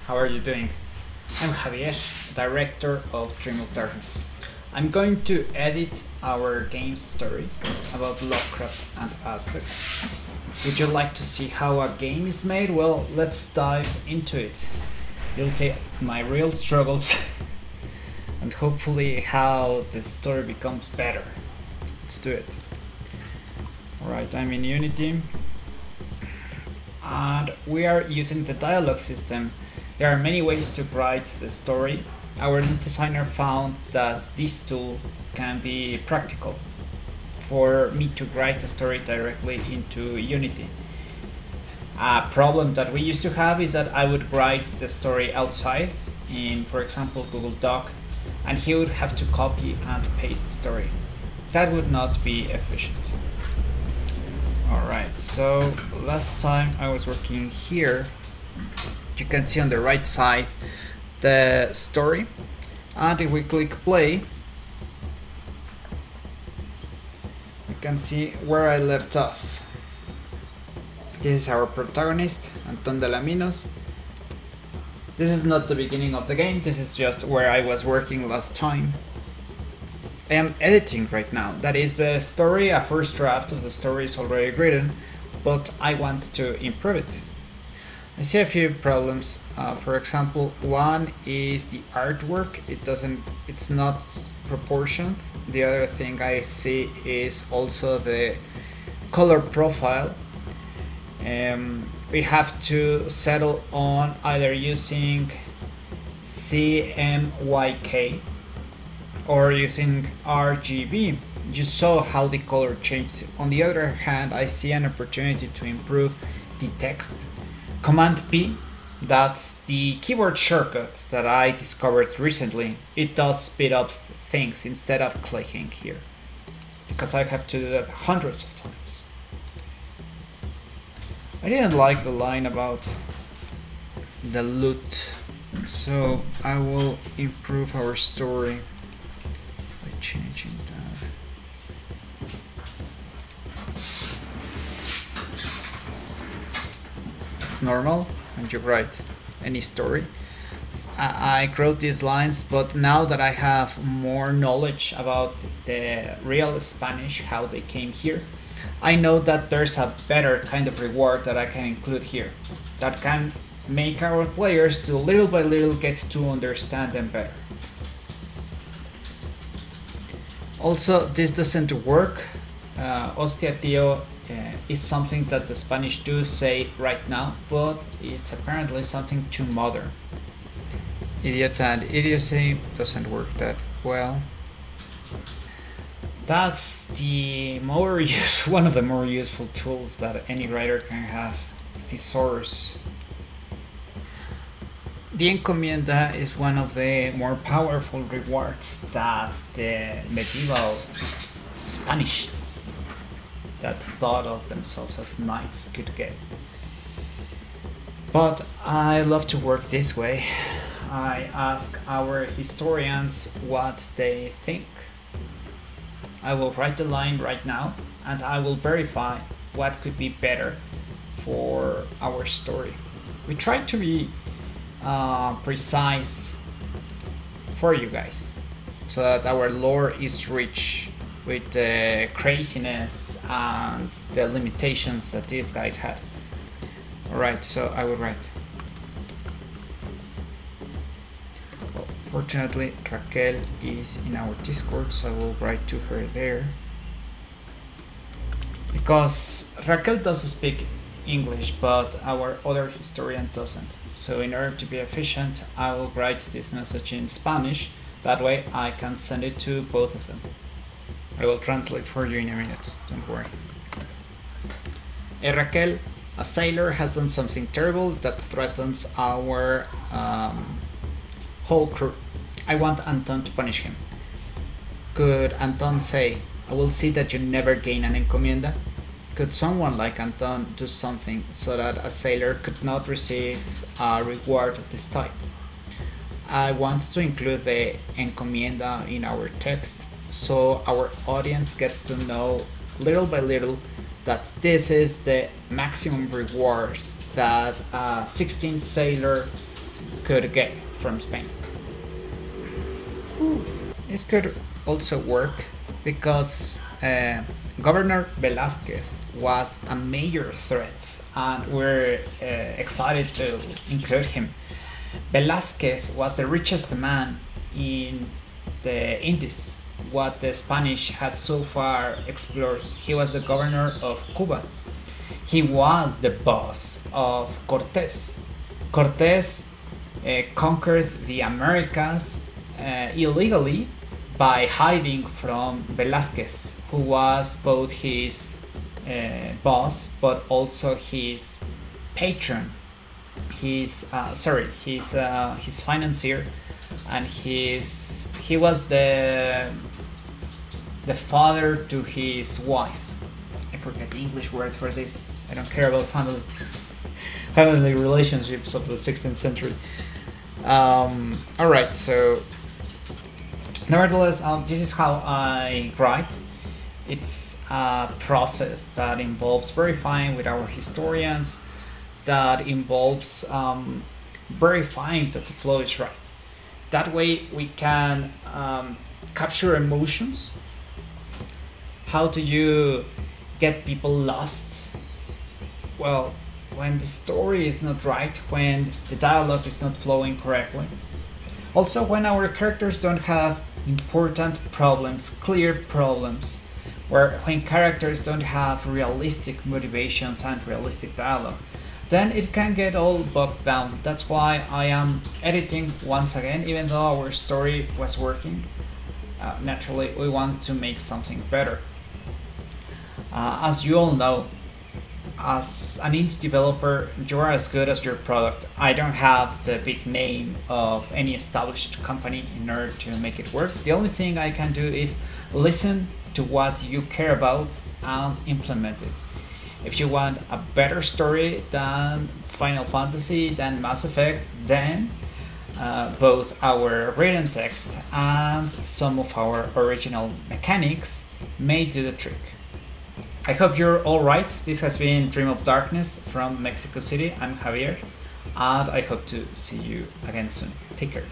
How are you doing? I'm Javier, director of Dream of Darkness. I'm going to edit our game story about Lovecraft and Aztecs. Would you like to see how a game is made? Well, let's dive into it. You'll see my real struggles and hopefully how the story becomes better. Let's do it. Alright, I'm in Unity and we are using the dialogue system. There are many ways to write the story. Our lead designer found that this tool can be practical for me to write a story directly into Unity. A problem that we used to have is that I would write the story outside in, for example, Google Doc, and he would have to copy and paste the story. That would not be efficient. Alright, so last time I was working here, you can see on the right side the story, and if we click play, you can see where I left off. This is our protagonist, Anton de la Minos. This is not the beginning of the game, this is just where I was working last time. I am editing right now. That is the story, a first draft of the story is already written, but I want to improve it. I see a few problems. For example, one is the artwork. It's not proportioned. The other thing I see is also the color profile. We have to settle on either using CMYK or using RGB. You saw how the color changed. On the other hand, I see an opportunity to improve the text. Command P, that's the keyboard shortcut that I discovered recently. It does speed up things instead of clicking here, because I have to do that hundreds of times. I didn't like the line about the loot, so I will improve our story by changing that. It's normal when you write any story. I wrote these lines, but now that I have more knowledge about the real Spanish, how they came here, I know that there's a better kind of reward that I can include here that can make our players to little by little get to understand them better. Also, this doesn't work. Hostia tío is something that the Spanish do say right now, but it's apparently something too modern. Idiot and idiocy doesn't work that well. That's the one of the more useful tools that any writer can have, thesaurus. The encomienda is one of the more powerful rewards that the medieval Spanish that thought of themselves as knights could get. But I love to work this way. I ask our historians what they think. I will write the line right now and I will verify what could be better for our story. We try to be precise for you guys so that our lore is rich with the craziness and the limitations that these guys had. Alright, so I will write. Well, fortunately Raquel is in our Discord, so I will write to her there. Because Raquel does speak English, but our other historian doesn't. So in order to be efficient, I will write this message in Spanish. That way I can send it to both of them. I will translate for you in a minute, don't worry. Raquel, a sailor has done something terrible that threatens our whole crew. I want Anton to punish him. Could Anton say, I will see that you never gain an encomienda? Could someone like Anton do something so that a sailor could not receive a reward of this type? I want to include the encomienda in our text, so our audience gets to know little by little that this is the maximum reward that a 16th sailor could get from Spain. This could also work because Governor Velázquez was a major threat, and we're excited to include him. Velázquez was the richest man in the Indies, what the Spanish had so far explored. He was the governor of Cuba. He was the boss of Cortés. Cortés conquered the Americas illegally by hiding from Velázquez, who was both his boss but also his patron, his financier, and he was the father to his wife. I forget the English word for this. I don't care about family relationships of the 16th century. Alright, so nevertheless, this is how I write. It's a process that involves verifying with our historians, that involves verifying that the flow is right. That way we can capture emotions. How do you get people lost? Well, when the story is not right, when the dialogue is not flowing correctly. Also, when our characters don't have important problems, clear problems, when characters don't have realistic motivations and realistic dialogue, then it can get all bogged down. That's why I am editing once again, even though our story was working. Naturally, we want to make something better. As you all know, as an indie developer, you are as good as your product. I don't have the big name of any established company in order to make it work. The only thing I can do is listen to what you care about and implement it. If you want a better story than Final Fantasy, than Mass Effect, then both our written text and some of our original mechanics may do the trick. I hope you're all right. This has been Dream of Darkness from Mexico City. I'm Javier, and I hope to see you again soon. Take care.